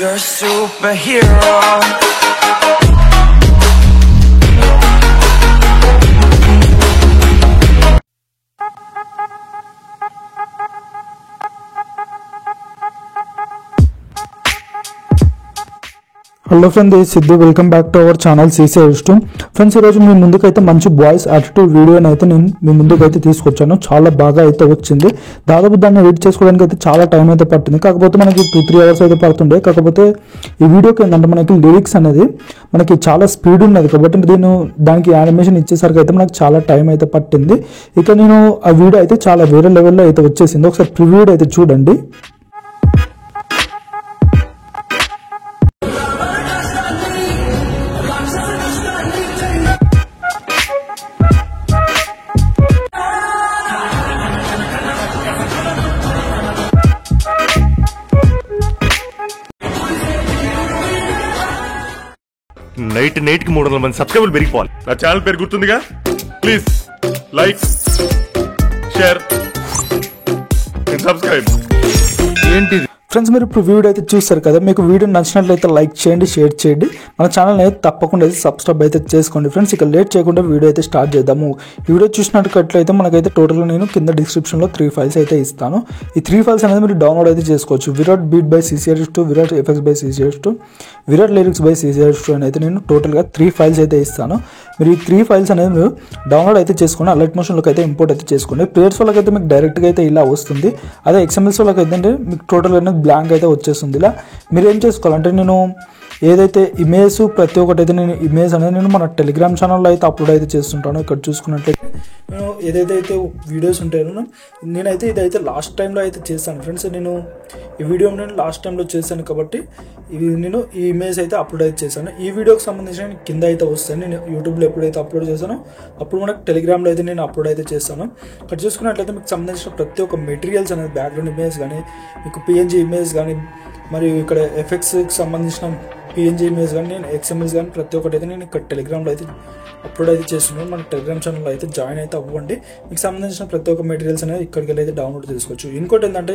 You're a superhero. Hello friends, ఇది Siddhu. Welcome back to our channel CC ఇష్టం. Friends, ఈరోజు మీ ముందుకైతే మంచి బాయ్స్ యాటిట్యూడ్ వీడియోని అయితే నేను మీ ముందుకైతే తీసుకొచ్చాను. చాలా బాగా అయితే వచ్చింది. దాదాపు దాన్ని ఎడిట్ చేసుకోవడానికి అయితే చాలా టైం అయితే పట్టింది. కాకపోతే మనకి 2-3 అవర్స్ అయితే పడుతుండే. కాకపోతే ఈ వీడియోకి ఏంటంటే మనకి లిరిక్స్ అనేది మనకి చాలా స్పీడ్ ఉన్నది కాబట్టి నేను దానికి యానిమేషన్ ఇచ్చేసరికి అయితే మనకు చాలా టైం అయితే పట్టింది. ఇక నేను ఆ వీడియో అయితే చాలా వేరే లెవెల్లో అయితే వచ్చేసింది. ఒకసారి ప్రివ్యూ అయితే చూడండి. నైట్ కి 300 మంది సబ్స్క్రైబర్లు పెరిగిపోవాలి. నా ఛానల్ పేరు గుర్తుందిగా, please like share and subscribe. ఏంటిది ఫ్రెండ్స్, మీరు ఇప్పుడు వీడియో అయితే చూస్తారు కదా. మీకు వీడియో నచ్చినట్లయితే లైక్ చేయండి, షేర్ చేయండి. మన ఛానల్ అయితే తప్పకుండా అయితే సబ్స్క్రైబ్ అయితే చేసుకోండి. ఫ్రెండ్స్, ఇక లేట్ చేయకుండా వీడియో అయితే స్టార్ట్ చేద్దాము. ఈ వీడియో చూసినట్లయితే మనకైతే టోటల్గా నేను కింద డిస్క్రిప్షన్లో 3 ఫైల్స్ అయితే ఇస్తాను. ఈ 3 ఫైల్స్ అనేది మీరు డౌన్లోడ్ అయితే చేసుకోవచ్చు. Virat beat by CCR2, Virat effects by CCR2, Virat lyrics by CCR2 అని అయితే నేను టోటల్గా 3 ఫైల్స్ అయితే ఇస్తాను. మీరు ఈ 3 ఫైల్స్ అనేది మీరు డౌన్లోడ్ అయితే చేసుకుని అలర్ట్ మోషన్లోకి అయితే ఇంపోర్ట్ అయితే చేసుకోండి. ప్లేయర్స్ వాళ్ళకి అయితే మీకు డైరెక్ట్గా అయితే ఇలా వస్తుంది. అదే XMLs వాళ్ళకి అయితే మీకు టోటల్గా బ్లాంక్ అయితే వచ్చేస్తుంది. ఇలా మీరు ఏం చేసుకోవాలంటే, నేను ఏదైతే ఇమేజ్ ప్రతి ఒక్కటి అయితే నేను ఇమేజ్ అనేది నేను మన టెలిగ్రామ్ ఛానల్లో అయితే అప్లోడ్ అయితే చేస్తుంటాను. ఇక్కడ చూసుకున్నట్లయితే నేను ఏదైతే వీడియోస్ ఉంటాయో నేనైతే ఇదైతే లాస్ట్ టైంలో అయితే చేస్తాను. ఫ్రెండ్స్, నేను ఈ వీడియో నేను లాస్ట్ టైంలో చేశాను కాబట్టి ఇది నేను ఈ ఇమేజ్ అయితే అప్లోడ్ అయితే చేశాను. ఈ వీడియోకి సంబంధించిన కింద అయితే వస్తాను. నేను యూట్యూబ్లో ఎప్పుడైతే అప్లోడ్ చేశానో అప్పుడు మనకు టెలిగ్రామ్లో అయితే నేను అప్లోడ్ అయితే చేస్తాను. ఇక్కడ చూసుకున్నట్లయితే మీకు సంబంధించిన ప్రతి ఒక్క మెటీరియల్స్ అనేది బ్యాక్గ్రౌండ్ ఇమేజ్ కానీ, మీకు PNG ఇమేజ్ కానీ, మరియు ఇక్కడ ఎఫెక్ట్స్కి సంబంధించిన PNG ఇమేజ్ కానీ, నేను XMLs కానీ ప్రతి ఒక్కటి అయితే నేను ఇక్కడ టెలిగ్రామ్లో అయితే అప్లోడ్ అయితే చేస్తున్నాను. మన టెలిగ్రామ్ ఛానల్లో అయితే జాయిన్ అయితే అవ్వండి. మీకు సంబంధించిన ప్రతి ఒక్క మెటీరియల్స్ అనేది ఇక్కడికి వెళ్ళి అయితే డౌన్లోడ్ చేసుకోవచ్చు. ఇంకోటి ఏంటంటే,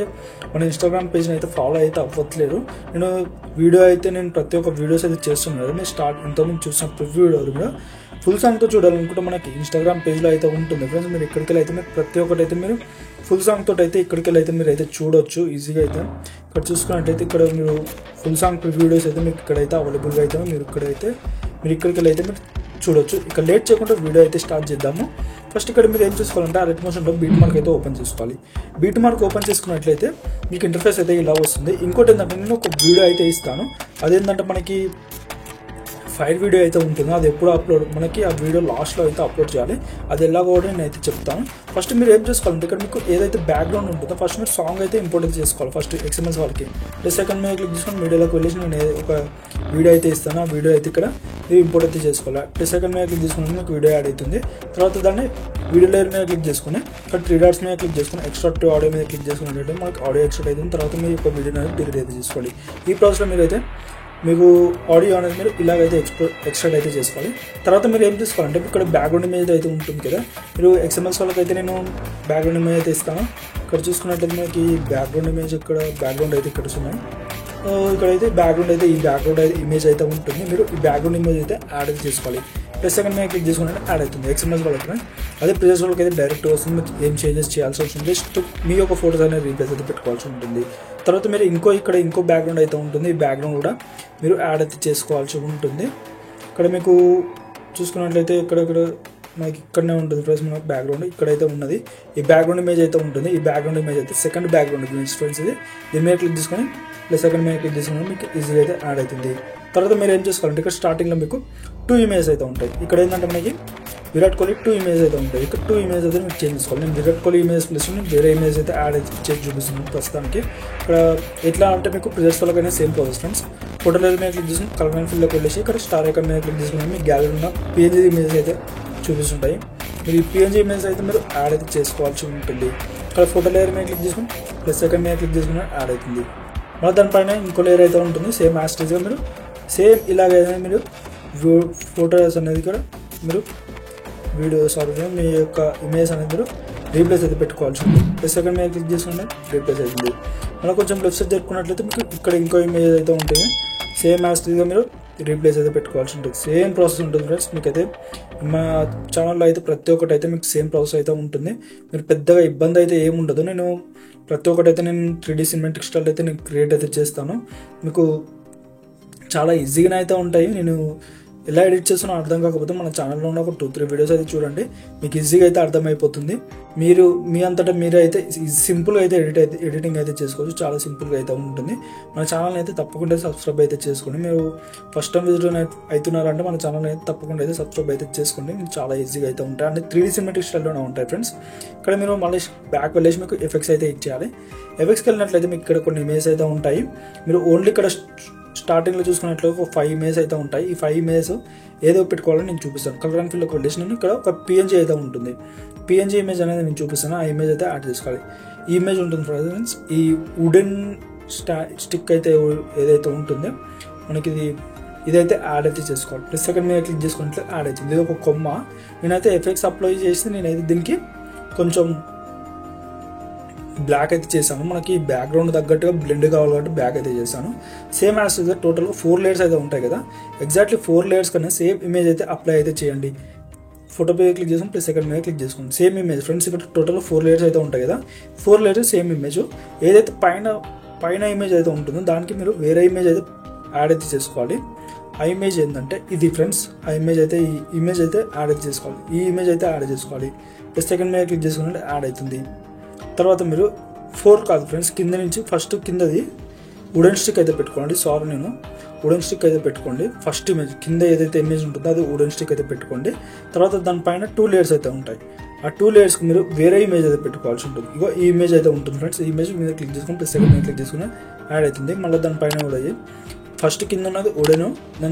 మన ఇన్స్టాగ్రామ్ పేజ్ని అయితే ఫాలో అయితే అవ్వట్లేదు. నేను వీడియో అయితే నేను ప్రతి ఒక్క వీడియోస్ అయితే చేస్తున్నాను. నేను ఇంతకుముందు చూసిన ప్రివ్యూ వీడియోలు కూడా ఫుల్ సాంగ్తో చూడాలనుకుంటే మనకి ఇన్స్టాగ్రామ్ పేజ్లో అయితే ఉంటుంది. ఫ్రెండ్స్, మీరు ఇక్కడికి వెళ్ళి అయితే మీరు ప్రతి ఒక్కటి అయితే మీరు ఫుల్ సాంగ్ తోటి అయితే ఇక్కడికి వెళ్ళి అయితే మీరు అయితే చూడొచ్చు ఈజీగా అయితే. ఇక్కడ చూసుకున్నట్టయితే ఇక్కడ మీరు ఫుల్ సాంగ్ ప్రివ్యూ వీడియోస్ అయితే మీకు ఇక్కడైతే అవైలబుల్గా అయితే మీరు ఇక్కడికి వెళ్ళి అయితే మీరు చూడొచ్చు. ఇక్కడ లేట్ చేయకుండా వీడియో అయితే స్టార్ట్ చేద్దాము. ఫస్ట్ ఇక్కడ మీరు ఏం చేసుకోవాలంటే అలర్ట్ మోషన్లో బీట్ మార్క్ అయితే ఓపెన్ చేసుకోవాలి. బీట్ మార్క్ ఓపెన్ చేసుకున్నట్లయితే మీకు ఇంటర్ఫేస్ అయితే ఇలా వస్తుంది. ఇంకోటి ఏంటంటే, నేను ఒక వీడియో అయితే ఇస్తాను. అదేంటంటే మనకి ఫైల్ వీడియో అయితే ఉంటుంది. అది ఎప్పుడు మనకి ఆ వీడియో లాస్ట్లో అయితే అప్లోడ్ చేయాలి. అది ఎలాగో కూడా నేను అయితే చెప్తాను. ఫస్ట్ మీరు ఏం చేసుకోవాలంటే, ఇక్కడ మీకు ఏదైతే బ్యాక్గ్రౌండ్ ఉంటుందో ఫస్ట్ మీరు సాంగ్ అయితే ఇంపోర్ట్ అయితే చేసుకోవాలి. ఫస్ట్ XMLs వాళ్ళకి సెకండ్ మీద క్లిక్ చేసుకొని మీడియాలోకి వెళ్ళేసి నేను ఒక వీడియో అయితే ఇస్తాను. ఆ వీడియో అయితే ఇక్కడ మీరు ఇంపోర్ట్ అయితే చేసుకోవాలి. సెకండ్ మీద క్లిక్ చేసుకుని మీకు వీడియో యాడ్ అవుతుంది. తర్వాత దాన్ని వీడియో లేయర్ మీద క్లిక్ చేసుకుని ఇక్కడ 3 డాట్స్ మీద క్లిక్ చేసుకుని ఎక్స్ట్రాక్ట్ ఆడియో మీద క్లిక్ చేసుకున్నట్లయితే మనకి ఆడియో ఎక్స్ట్రాక్ట్ అవుతుంది. తర్వాత మీరు ఒక వీడియో అనేది డిలీట్ అయితే చేసుకోవాలి. ఈ ప్రాసెస్లో మీరైతే మీకు ఆడియో అనేది మీరు ఇలాగైతే ఎక్స్ట్రాక్ట్ అయితే చేసుకోవాలి. తర్వాత మీరు ఏం చేసుకోవాలంటే, ఇక్కడ బ్యాక్గ్రౌండ్ ఇమేజ్ అయితే ఉంటుంది కదా. మీరు XMLs వాళ్ళకి అయితే నేను బ్యాక్గ్రౌండ్ ఇమేజ్ అయితే ఇస్తాను. ఇక్కడ చూసుకున్నట్లయితే మనకి బ్యాక్గ్రౌండ్ ఇమేజ్ ఇక్కడ బ్యాక్గ్రౌండ్ అయితే ఇక్కడ ఉన్నాయి. ఇక్కడైతే బ్యాక్గ్రౌండ్ అయితే ఈ బ్యాక్గ్రౌండ్ ఇమేజ్ అయితే ఉంటుంది. మీరు ఈ బ్యాక్గ్రౌండ్ ఇమేజ్ అయితే యాడ్ అయితే చేసుకోవాలి. సెకండ్ మీద క్లిక్ చేసుకుంటే యాడ్ అవుతుంది XMLs వాళ్ళకి. అదే ప్రీవియస్ వాళ్ళకి అయితే డైరెక్ట్ వస్తుంది. మీకు ఏం చేంజెస్ చేయాల్సి వస్తుంది. జస్ట్ మీ యొక్క ఫోటోస్ అనేది రీప్లేస్ అయితే పెట్టుకోవాల్సి ఉంటుంది. తర్వాత మీరు ఇంకో బ్యాక్గ్రౌండ్ అయితే ఉంటుంది. ఈ బ్యాక్గ్రౌండ్ కూడా మీరు యాడ్ అయితే చేసుకోవాల్సి ఉంటుంది. ఇక్కడ మీకు చూసుకున్నట్లయితే ఇక్కడ మనకి ఇక్కడనే ఉంటుంది. ఫ్రెండ్స్, మన బ్యాక్గ్రౌండ్ ఇక్కడైతే ఉన్నది. ఈ బ్యాక్గ్రౌండ్ ఇమేజ్ అయితే ఉంటుంది. ఈ బ్యాక్గ్రౌండ్ ఇమేజ్ అయితే సెకండ్ బ్యాక్గ్రౌండ్ ఇమేజ్ ఫ్రెండ్స్. ఇది దీని మీద క్లిక్ తీసుకొని సెకండ్ మీద క్లిక్ తీసుకుని మీకు ఈజీగా అయితే యాడ్ అవుతుంది. తర్వాత మీరు ఏం చేసుకోవాలంటే, ఇక్కడ స్టార్టింగ్లో మీకు 2 ఇమేజ్ అయితే ఉంటాయి. ఇక్కడ ఏంటంటే మనకి విరాట్ కోహ్లీ 2 ఇమేజ్ అయితే ఉంటాయి. ఇక్కడ 2 ఇమేజ్ అయితే మీకు చేంజ్ చేసుకోవాలి. నేను విరాట్ కోహ్లీ ఇమేజ్ ప్లస్ వేరే ఇమేజ్ అయితే యాడ్ అయితే చేసి చూపిస్తున్నాను ప్రస్తుతానికి. ఇక్కడ ఎట్లా అంటే మీకు ప్రిజర్స్ వాళ్ళకైనా same process friends. Photo layer మీద క్లిక్ చేసుకుని కలర్ అండ్ ఫిల్లోకి వెళ్ళేసి ఇక్కడ స్టార్ ఐకాన్ మీద క్లిక్ చేసుకుని మీ గ్యాలరీ ఉన్న PNG ఇమేజ్ అయితే చూపిస్తుంటాయి. మీరు ఈ PNG ఇమేజ్ అయితే మీరు యాడ్ అయితే చేసుకోవాల్సి ఉంటుంది. ఇక్కడ ఫోటో లేయర్ మీద క్లిక్ చేసుకుని సెకండ్ మీద క్లిక్ చేసుకుని యాడ్ అవుతుంది. మళ్ళీ దానిపైన ఇంకో లేయర్ అయితే ఉంటుంది. సేమ్ యాస్టేజ్గా మీరు సేమ్ ఇలాగైతే మీరు ఫోటోస్ అనేది కూడా మీరు మీ యొక్క ఇమేజ్ అనేది మీరు రీప్లేస్ అయితే పెట్టుకోవాల్సి ఉంది. సెకండ్ మీద క్లిక్ చేసుకుంటే రీప్లేస్ అవుతుంది. మనం కొంచెం లెఫ్ట్ సైడ్ జరుపుకున్నట్లయితే మీకు ఇక్కడ ఇంకో ఇమేజ్ అయితే ఉంటుంది. సేమ్ యాస్గా మీరు రీప్లేస్ అయితే పెట్టుకోవాల్సి ఉంటుంది. సేమ్ ప్రాసెస్ ఉంటుంది ఫ్రెండ్స్. మీకైతే మా ఛానల్లో అయితే ప్రతి ఒక్కటి అయితే మీకు సేమ్ ప్రాసెస్ అయితే ఉంటుంది. మీరు పెద్దగా ఇబ్బంది అయితే ఏముండదు. నేను ప్రతి ఒక్కటి అయితే నేను 3D సినిమాటిక్ స్టైల్ అయితే నేను క్రియేట్ అయితే చేస్తాను. మీకు చాలా ఈజీగానే అయితే ఉంటాయి. నేను ఎలా ఎడిట్ చేస్తానో అర్థం కాకపోతే మన ఛానల్లో ఉన్న ఒక 2-3 వీడియోస్ అయితే చూడండి, మీకు ఈజీగా అయితే అర్థమైపోతుంది. మీరు మీ అంతటా మీరే అయితే సింపుల్గా అయితే ఎడిటింగ్ అయితే చేసుకోవచ్చు. చాలా సింపుల్గా అయితే ఉంటుంది. మన ఛానల్ని అయితే తప్పకుండా సబ్స్క్రైబ్ అయితే చేసుకోండి. మీరు ఫస్ట్ టైం విజిట్ అవుతున్నారంటే మన ఛానల్ని అయితే తప్పకుండా అయితే సబ్స్క్రైబ్ అయితే చేసుకోండి. మీకు చాలా ఈజీగా అయితే ఉంటాయి. అంటే 3D సినిమాటిక్ స్టైల్లోనే ఉంటాయి ఫ్రెండ్స్. ఇక్కడ మీరు మళ్ళీ బ్యాక్ వెళ్ళేసి మీకు ఎఫెక్ట్స్ అయితే ఇచ్చేయాలి. ఎఫెక్ట్స్కి వెళ్ళినట్లయితే మీకు ఇక్కడ కొన్ని ఇమేజెస్ అయితే ఉంటాయి. మీరు ఓన్లీ ఇక్కడ స్టార్టింగ్లో చూసుకున్నట్లు ఒక 5 ఇమేజ్ అయితే ఉంటాయి. ఈ 5 ఇమేజ్ ఏదో పెట్టుకోవాలని నేను చూపిస్తాను. కలర్ అండ్ ఫిల్ కండిషన్ ఇక్కడ ఒక PNG అయితే ఉంటుంది. PNG ఇమేజ్ అనేది నేను చూపిస్తాను. ఆ ఇమేజ్ అయితే యాడ్ చేసుకోవాలి. ఈ ఇమేజ్ ఉంటుంది ఫ్రెండ్స్. ఈ వుడెన్ స్టిక్ అయితే ఏదైతే ఉంటుందో మనకి ఇదైతే యాడ్ అయితే చేసుకోవాలి. ప్లస్ సెకండ్ మీద క్లిక్ చేసుకున్నట్లు యాడ్ అవుతుంది. ఇది ఒక కొమ్మ. నేనైతే ఎఫెక్ట్స్ అప్లై చేసి నేనైతే దీనికి కొంచెం బ్లాక్ అయితే చేశాను. మనకి బ్యాక్గ్రౌండ్ తగ్గట్టుగా బ్లెండ్ కావాలి కాబట్టి బ్లాక్ అయితే చేశాను. సేమ్ యాజ్ టోటల్గా 4 లేయర్స్ అయితే ఉంటాయి కదా, ఎగ్జాక్ట్లీ 4 లేయర్స్ కన్నా సేమ్ ఇమేజ్ అయితే అప్లై అయితే చేయండి. ఫోటో మీద క్లిక్ చేసాం, ప్లస్ సెకండ్ మీద క్లిక్ చేసుకోండి. Same image friends. ఇక్కడ టోటల్ 4 లేయర్స్ అయితే ఉంటాయి కదా, 4 లేయర్స్ సేమ్ ఇమేజ్. ఏదైతే పైన ఇమేజ్ అయితే ఉంటుందో దానికి మీరు వేరే ఇమేజ్ అయితే యాడ్ అయితే చేసుకోవాలి. ఆ ఇమేజ్ ఏంటంటే ఇది ఫ్రెండ్స్. ఆ ఇమేజ్ అయితే ఈ ఇమేజ్ అయితే యాడ్ అయితే చేసుకోవాలి. ఈ ఇమేజ్ అయితే యాడ్ చేసుకోవాలి. ప్లస్ సెకండ్ మీద క్లిక్ చేసుకుంటే యాడ్ అవుతుంది. తర్వాత మీరు 4 కాదు ఫ్రెండ్స్, కింద నుంచి ఫస్ట్ కిందది వుడెన్ స్టిక్ అయితే పెట్టుకోండి. నేను వుడెన్ స్టిక్ అయితే పెట్టుకోండి. ఫస్ట్ ఇమేజ్ కింద ఏదైతే ఇమేజ్ ఉంటుందో అది వుడెన్ స్టిక్ అయితే పెట్టుకోండి. తర్వాత దానిపైన 2 లేయర్స్ అయితే ఉంటాయి. ఆ 2 లేయర్స్కి మీరు వేరే ఇమేజ్ అయితే పెట్టుకోవాల్సి ఉంటుంది. ఇగో ఈ ఇమేజ్ అయితే ఉంటుంది ఫ్రెండ్స్. ఈ ఇమేజ్ మీద క్లిక్ చేసుకుని ప్లస్ సెకండ్ మీద క్లిక్ చేసుకుని యాడ్ అవుతుంది. మళ్ళీ దానిపైన కూడా ఫస్ట్ కింద ఉన్నది వుడెన్,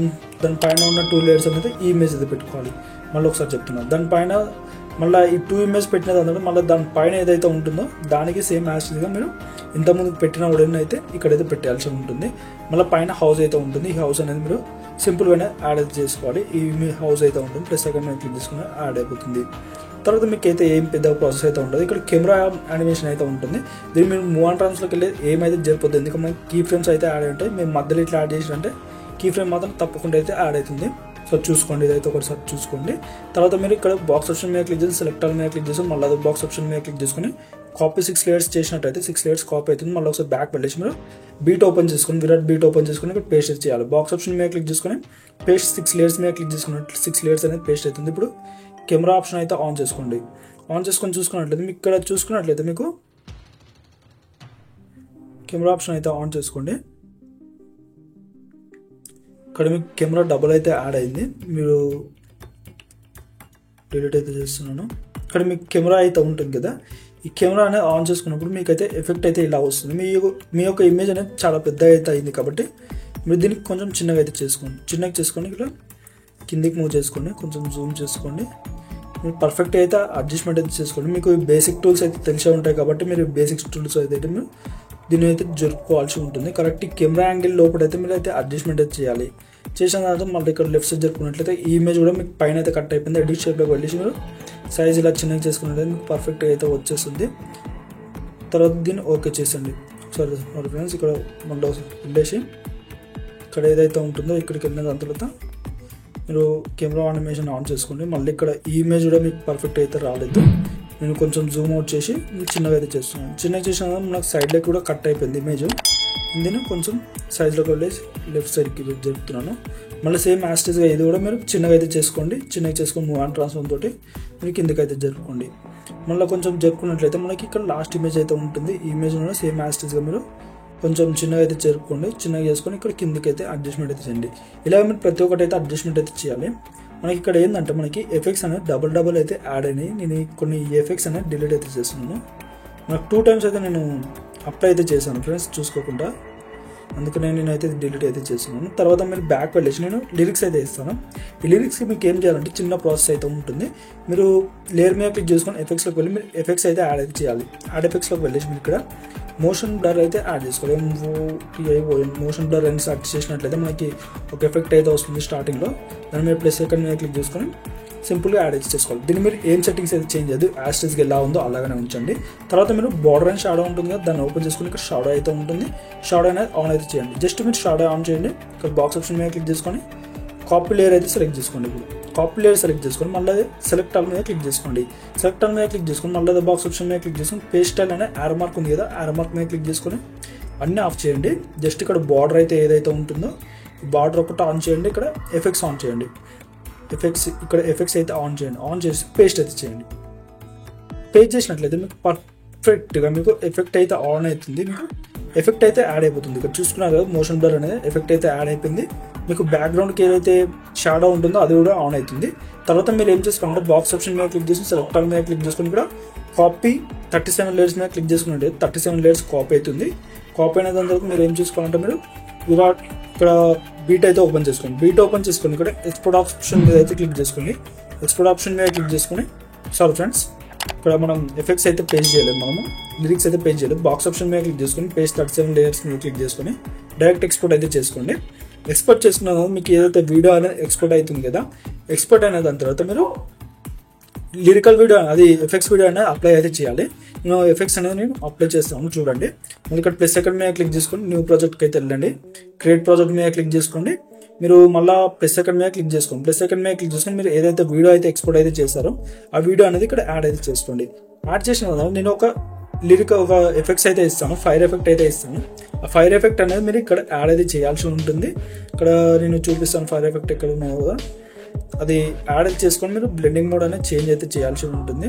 దానిపైన ఉన్న 2 లేయర్స్ అనేది ఈ ఇమేజ్ అయితే పెట్టుకోవాలి. మళ్ళీ ఒకసారి చెప్తున్నాను, దానిపైన మళ్ళీ ఈ 2 ఇమేజ్ పెట్టినది అన్నట్టు మళ్ళీ దానిపైన ఏదైతే ఉంటుందో దానికి సేమ్ యాస్గా మీరు ఇంతకుముందు పెట్టిన వుడెన్ అయితే ఇక్కడైతే పెట్టాల్సి ఉంటుంది. మళ్ళీ పైన హౌస్ అయితే ఉంటుంది. ఈ హౌస్ అనేది మీరు సింపుల్గానే యాడ్ అయితే చేసుకోవాలి. ఈ మీ హౌస్ అయితే ఉంటుంది. ప్లస్ సెకండ్ మీద క్లిక్ చేసుకుని యాడ్ అయిపోతుంది. తర్వాత మీకు అయితే ఏం పెద్ద ప్రాసెస్ అయితే ఉంటుంది. ఇక్కడ కెమెరా యానిమేషన్ అయితే ఉంటుంది. దీన్ని మీరు మూవ్ అండ్ ట్రాన్స్లోకి వెళ్ళి ఏమైతే జరిపోతుంది. ఎందుకంటే మనకి కీ ఫ్రేమ్స్ అయితే యాడ్ ఉంటాయి. మేము మధ్యలో ఇట్లా యాడ్ చేసినంటే కీ ఫ్రేమ్ మాత్రం తప్పకుండా అయితే యాడ్ అవుతుంది. సో చూసుకోండి, ఇదైతే ఒకసారి చూసుకోండి. తర్వాత మీరు ఇక్కడ బాక్స్ ఆప్షన్ మీద క్లిక్ చేసి సెలెక్ట్ మీద క్లిక్ చేసి మళ్ళీ అది బాక్స్ ఆప్షన్ మీద క్లిక్ చేసుకుని కాపీ 6 లేయర్స్ చేసినట్టయితే 6 లేయర్స్ కాపీ అవుతుంది. మళ్ళీ ఒకసారి బ్యాక్ వెళ్ళేసి మీరు బీట్ ఓపెన్ చేసుకుని విరాట్ బీట్ ఓపెన్ చేసుకుని ఇక్కడ పేస్ట్ చేయాలి. బాక్స్ ఆప్షన్ మీద క్లిక్ చేసుకుని పేస్ట్ 6 లేయర్స్ మీద క్లిక్ చేసుకున్నట్లు 6 లేయర్స్ అనేది పేస్ట్ అవుతుంది. ఇప్పుడు కెమెరా ఆప్షన్ అయితే ఆన్ చేసుకోండి. ఆన్ చేసుకొని చూసుకున్నట్లయితే మీకు ఇక్కడ చూసుకున్నట్లయితే మీకు కెమెరా ఆప్షన్ అయితే ఆన్ చేసుకోండి. ఇక్కడ మీకు కెమెరా డబుల్ అయితే యాడ్ అయింది. మీరు డిలీట్ అయితే చేస్తున్నాను. ఇక్కడ మీకు కెమెరా అయితే ఉంటుంది కదా, ఈ కెమెరా అనేది ఆన్ చేసుకున్నప్పుడు మీకైతే ఎఫెక్ట్ అయితే ఇలా వస్తుంది. మీ యొక్క ఇమేజ్ అనేది చాలా పెద్దగా అయితే అయింది కాబట్టి మీరు దీనికి కొంచెం చిన్నగా అయితే చేసుకోండి. చిన్నగా చేసుకొని ఇక్కడ కిందికి మూవ్ చేసుకోండి, కొంచెం జూమ్ చేసుకోండి. మీరు పర్ఫెక్ట్ అయితే అడ్జస్ట్మెంట్ అయితే చేసుకోండి. మీకు బేసిక్ టూల్స్ అయితే తెలిసే ఉంటాయి కాబట్టి మీరు బేసిక్ టూల్స్ అయితే మీరు దీన్ని అయితే జరుపుకోవాల్సి ఉంటుంది. కరెక్ట్ కెమెరా యాంగిల్ లోపలైతే మీరు అయితే అడ్జస్ట్మెంట్ అయితే చేయాలి. చేసిన తర్వాత మళ్ళీ ఇక్కడ లెఫ్ట్ సైడ్ జరుపుకున్నట్లయితే ఈ ఇమేజ్ కూడా మీకు పైన అయితే కట్ అయిపోయింది. ఎడిట్ షేప్లోకి వెళ్ళేసి మీరు సైజ్ ఇలా చిన్నగా చేసుకున్నట్లయితే మీకు పర్ఫెక్ట్గా అయితే వచ్చేస్తుంది. తర్వాత దీన్ని ఓకే చేసండి. సరే ఫ్రెండ్స్, ఇక్కడ మళ్ళీ వెళ్ళేసి ఇక్కడ ఏదైతే ఉంటుందో ఇక్కడికి వెళ్ళిన దాని తర్వాత మీరు కెమెరా యానిమేషన్ ఆన్ చేసుకోండి. మళ్ళీ ఇక్కడ ఈ ఇమేజ్ కూడా మీకు పర్ఫెక్ట్ అయితే రాలేదు. నేను కొంచెం జూమ్ అవుట్ చేసి చిన్నగా అయితే చేస్తున్నాను. చిన్నగా చేసిన నాకు సైడ్లోకి కూడా కట్ అయిపోయింది ఇమేజ్. దీన్ని కొంచెం సైజ్లోకి వెళ్ళేసి లెఫ్ట్ సైడ్కి జరుపుతున్నాను. మళ్ళీ సేమ్ యాస్టేజ్గా ఇది కూడా మీరు చిన్నగా అయితే చేసుకోండి. చిన్నగా చేసుకొని మూవ్ ఆన్ ట్రాన్స్ఫర్ తోటి మీరు కిందకి అయితే జరుపుకోండి. మళ్ళీ కొంచెం జరుపుకున్నట్లయితే మనకి ఇక్కడ లాస్ట్ ఇమేజ్ అయితే ఉంటుంది. ఈ ఇమేజ్ కూడా సేమ్ యాస్టేజ్గా మీరు కొంచెం చిన్నగా అయితే జరుపుకోండి. చిన్నగా చేసుకొని ఇక్కడ కిందకి అయితే అడ్జస్ట్మెంట్ అయితే చేయండి. ఇలా మీరు ప్రతి ఒక్కటి అయితే అడ్జస్ట్మెంట్ అయితే చేయాలి. మనకి ఇక్కడ ఏంటంటే మనకి ఎఫెక్ట్స్ అనేది డబుల్ అయితే యాడ్ అయినాయి. నేను కొన్ని ఎఫెక్ట్స్ అనేది డిలీట్ అయితే చేస్తున్నాను. నాకు 2 times అయితే నేను అప్లై అయితే చేశాను ఫ్రెండ్స్ చూసుకోకుండా, అందుకనే నేనైతే డిలీట్ అయితే చేస్తున్నాను. తర్వాత మీరు బ్యాక్ వెళ్ళేసి నేను లిరిక్స్ అయితే ఇస్తాను. ఈ లిరిక్స్కి మీకు ఏం చేయాలంటే చిన్న ప్రాసెస్ అయితే ఉంటుంది. మీరు లేయర్ మీద క్లిక్ చేసుకొని ఎఫెక్ట్స్లోకి వెళ్ళి మీరు ఎఫెక్ట్స్ అయితే యాడ్ అయితే చేయాలి. యాడ్ ఎఫెక్ట్స్లోకి వెళ్ళేసి మీరు ఇక్కడ మోషన్ బ్లర్ అయితే యాడ్ చేసుకోవాలి. మోషన్ బ్లర్ అని సెర్చ్ చేసినట్లయితే మనకి ఒక ఎఫెక్ట్ అయితే వస్తుంది స్టార్టింగ్లో. దాని మీద ప్లస్ సెకండ్ మీద క్లిక్ చేసుకొని సింపుల్గా యాడ్ అయితే చేసుకోవాలి. దీన్ని మీరు ఏం సెట్టింగ్స్ అయితే చేంజ్ చేయదు, యాస్టేజ్గా ఎలా ఉందో అలాగనే ఉంచండి. తర్వాత మీరు బార్డర్ అండ్ షాడో ఉంటుంది కదా, దాన్ని ఓపెన్ చేసుకుని ఇక్కడ షాడో అయితే ఉంటుంది, షాడో అనేది ఆన్ అయితే చేయండి. జస్ట్ మీరు షాడో ఆన్ చేయండి. ఇక్కడ బాక్స్ ఆప్షన్ మీద క్లిక్ చేసుకొని కాపీ లేయర్ అయితే సెలెక్ట్ చేసుకోండి. ఇప్పుడు కాపీ లేయర్ సెలెక్ట్ చేసుకొని మళ్ళీ సెలెక్ట్ ఆల్ మీద క్లిక్ చేసుకోండి. సెలెక్ట్ ఆల్ మీద క్లిక్ చేసుకొని మళ్ళీ బాక్స్ ఆప్షన్ మీద క్లిక్ చేసుకొని పేస్ట్ స్టైల్ అనే యారో మార్క్ ఉంది కదా, యారో మార్క్ మీద క్లిక్ చేసుకొని అన్నీ ఆఫ్ చేయండి. జస్ట్ ఇక్కడ బార్డర్ అయితే ఏదైతే ఉంటుందో బార్డర్ ఒకటి ఆన్ చేయండి. ఇక్కడ ఎఫెక్ట్స్ ఆన్ చేయండి. ఇక్కడ ఎఫెక్ట్స్ అయితే ఆన్ చేయండి. ఆన్ చేసి పేస్ట్ అయితే చేయండి. పేస్ట్ చేసినట్లయితే మీకు పర్ఫెక్ట్గా మీకు ఎఫెక్ట్ అయితే ఆన్ అవుతుంది. మీకు ఎఫెక్ట్ అయితే యాడ్ అయిపోతుంది. ఇక్కడ చూసుకున్నారు కదా, మోషన్ బ్లర్ అనేది ఎఫెక్ట్ అయితే యాడ్ అయిపోయింది. మీకు బ్యాక్గ్రౌండ్కి ఏదైతే షాడో ఉంటుందో అది కూడా ఆన్ అవుతుంది. తర్వాత మీరు ఏం చేసుకోండి, బాక్స్ ఆప్షన్ మీద క్లిక్ చేసి సెలెక్ట్ ఆల్ మీద క్లిక్ చేసుకుని ఇక్కడ కాపీ 37 లేయర్స్ మీద క్లిక్ చేసుకున్నట్టు 37 లేయర్స్ కాపీ అవుతుంది. కాపీ అయిన దాని తర్వాత మీరు ఏం చేసుకోవాలంటే మీరు ఇక్కడ బీట్ అయితే ఓపెన్ చేసుకోండి. బీట్ ఓపెన్ చేసుకొని ఇక్కడ ఎక్స్పోర్ట్ ఆప్షన్ మీద అయితే క్లిక్ చేసుకోండి. ఎక్స్పోర్ట్ ఆప్షన్ మీద క్లిక్ చేసుకొని సారీ ఫ్రెండ్స్, ఇక్కడ మనం ఎఫెక్ట్స్ అయితే పేస్ట్ చేయలేము, మనము లిరిక్స్ అయితే పేస్ట్ చేయలేదు. బాక్స్ ఆప్షన్ మీద క్లిక్ చేసుకొని పేస్ట్ 37 లేయర్స్ మీద క్లిక్ చేసుకొని డైరెక్ట్ ఎక్స్పోర్ట్ అయితే చేసుకోండి. ఎక్స్పోర్ట్ చేసుకున్న మీకు ఏదైతే వీడియో అనేది ఎక్స్పోర్ట్ అవుతుంది కదా, ఎక్స్పోర్ట్ అయిన దాని తర్వాత మీరు లిరికల్ వీడియో అది ఎఫెక్ట్స్ వీడియో అనేది అప్లై అయితే చేయాలి. నేను ఎఫెక్ట్స్ అనేది నేను అప్లై చేస్తాను చూడండి. మళ్ళీ ఇక్కడ ప్లస్ సెకండ్ మీద క్లిక్ చేసుకొని న్యూ ప్రాజెక్ట్కి అయితే వెళ్ళండి. క్రియేట్ ప్రాజెక్ట్ మీద క్లిక్ చేసుకోండి. మీరు మళ్ళీ ప్లస్ సెకండ్ మీద క్లిక్ చేసుకోండి. ప్లస్ సెకండ్ మీద క్లిక్ చేసుకొని మీరు ఏదైతే వీడియో అయితే ఎక్స్పోర్ట్ అయితే చేస్తారో ఆ వీడియో అనేది ఇక్కడ యాడ్ అయితే చేసుకోండి. యాడ్ చేసిన తర్వాత నేను ఒక ఎఫెక్ట్స్ అయితే ఇస్తాను, ఫైర్ ఎఫెక్ట్ అయితే ఇస్తాను. ఆ ఫైర్ ఎఫెక్ట్ అనేది మీరు ఇక్కడ యాడ్ అయితే చేయాల్సి ఉంటుంది. ఇక్కడ నేను చూపిస్తాను ఫైర్ ఎఫెక్ట్ ఎక్కడ ఉన్నాయో కదా, అది యాడ్ చేసుకొని మీరు బ్లెండింగ్ మోడ్ అనేది చేంజ్ అయితే చేయాల్సి ఉంటుంది.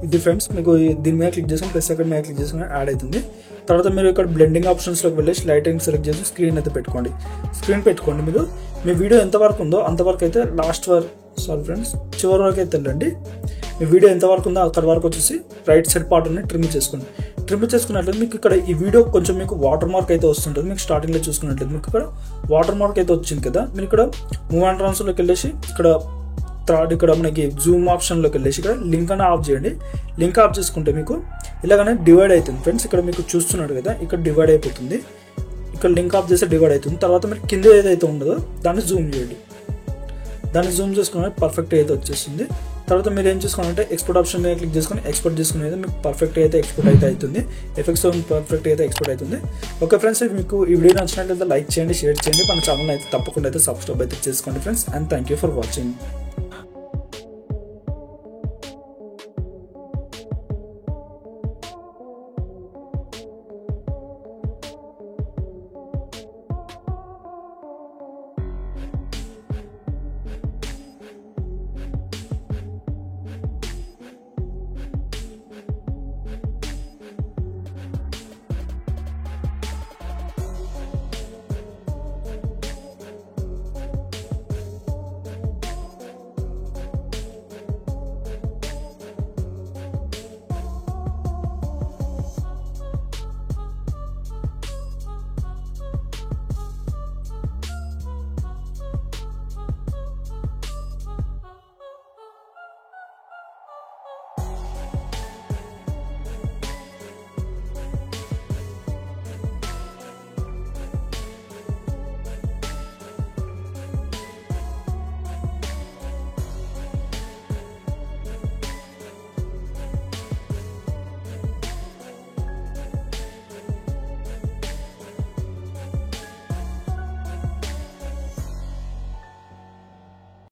ఇది ఫ్రెండ్స్ మీకు దీని మీద క్లిక్ చేసుకొని ప్లస్ సెకండ్ మీద క్లిక్ చేసుకొని యాడ్ అవుతుంది. తర్వాత మీరు ఇక్కడ బ్లెండింగ్ ఆప్షన్స్లోకి వెళ్ళేసి లైటింగ్ సెలెక్ట్ చేసి స్క్రీన్ అయితే పెట్టుకోండి. స్క్రీన్ పెట్టుకోండి. మీరు మీ వీడియో ఎంతవరకు ఉందో అంతవరకు అయితే చివరి వరకు అయితే వెళ్ళండి. మీ వీడియో ఎంతవరకు ఉందో అక్కడ వరకు వచ్చేసి రైట్ సైడ్ పార్ట్ అనేది ట్రిమ్ చేసుకోండి. ట్రిమ్ చేసుకున్నట్లయితే మీకు ఇక్కడ ఈ వీడియో కొంచెం మీకు వాటర్ మార్క్ అయితే వస్తుంటుంది. మీకు స్టార్టింగ్లో చూసుకున్నట్లయితే మీకు ఇక్కడ వాటర్ మార్క్ అయితే వచ్చింది కదా, మీరు ఇక్కడ మూవ్ అండ్ ట్రాన్స్ఫర్లోకి వెళ్ళేసి ఇక్కడ మనకి జూమ్ ఆప్షన్లోకి వెళ్ళేసి ఇక్కడ లింక్ అని ఆఫ్ చేయండి. లింక్ ఆఫ్ చేసుకుంటే మీకు ఇలాగనే డివైడ్ అవుతుంది ఫ్రెండ్స్. ఇక్కడ మీకు చూస్తున్నాడు కదా, ఇక్కడ డివైడ్ అయిపోతుంది. ఇక్కడ లింక్ ఆఫ్ చేస్తే డివైడ్ అవుతుంది. తర్వాత మీరు కింద ఏదైతే ఉండదో దాన్ని జూమ్ చేయండి. దాన్ని జూమ్ చేసుకుని పర్ఫెక్ట్ అయితే వచ్చేస్తుంది. తర్వాత మీరు ఏం చేసుకోవాలంటే ఎక్స్పోర్ట్ ఆప్షన్ మీద క్లిక్ చేసుకొని ఎక్స్పోర్ట్ చేసుకునేది మీకు పర్ఫెక్ట్ అయితే ఎక్స్పోర్ట్ అయితే అవుతుంది. ఎఫెక్ట్స్ పర్ఫెక్ట్ అయితే ఎక్స్పోర్ట్ అవుతుంది. ఓకే ఫ్రెండ్స్, మీకు ఈ వీడియో నచ్చినట్లయితే లైక్ చేయండి, షేర్ చేయండి. మన ఛానల్ అయితే తప్పకుండా అయితే సబ్స్క్రైబ్ అయితే చేసుకోండి friends. And thank you for watching.